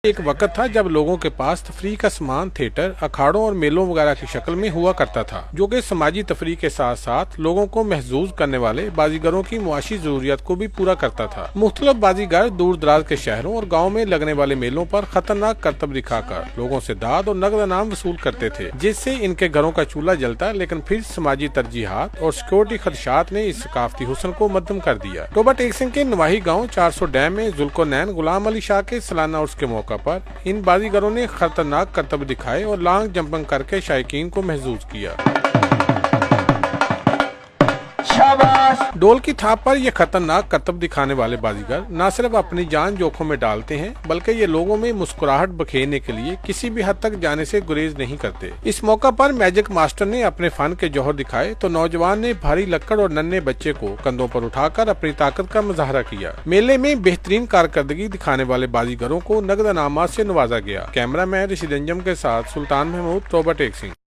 ایک وقت تھا جب لوگوں کے پاس تفریح کا سامان تھیٹر، اکھاڑوں اور میلوں وغیرہ کی شکل میں ہوا کرتا تھا، جو کہ سماجی تفریح کے ساتھ ساتھ لوگوں کو محظوظ کرنے والے بازیگروں کی معاشی ضروریات کو بھی پورا کرتا تھا۔ مختلف بازیگر دور دراز کے شہروں اور گاؤں میں لگنے والے میلوں پر خطرناک کرتب دکھا کر لوگوں سے داد اور نقد انعام وصول کرتے تھے، جس سے ان کے گھروں کا چولہا جلتا، لیکن پھر سماجی ترجیحات اور سیکورٹی خدشات نے اس ثقافتی حسن کو مدھم کر دیا۔ ٹوبہ ٹیک سنگھ کے نواحی گاؤں 400 ڈیم میں ذوالقرنین غلام علی شاہ کے سالانہ عرس کے موقع پر ان بازیگروں نے خطرناک کرتب دکھائے اور لانگ جمپنگ کر کے شائقین کو محظوظ کیا۔ ڈول کی تھاپ پر یہ خطرناک کرتب دکھانے والے بازیگر نہ صرف اپنی جان جوکھم میں ڈالتے ہیں، بلکہ یہ لوگوں میں مسکراہٹ بکھیرنے کے لیے کسی بھی حد تک جانے سے گریز نہیں کرتے۔ اس موقع پر میجک ماسٹر نے اپنے فن کے جوہر دکھائے تو نوجوان نے بھاری لکڑ اور ننھے بچے کو کندھوں پر اٹھا کر اپنی طاقت کا مظاہرہ کیا۔ میلے میں بہترین کارکردگی دکھانے والے بازیگروں کو نقد انعامات سے نوازا گیا۔ کیمرہ مین رشید انجم کے ساتھ سلطان محمود، ٹوبہ ٹیک سنگھ۔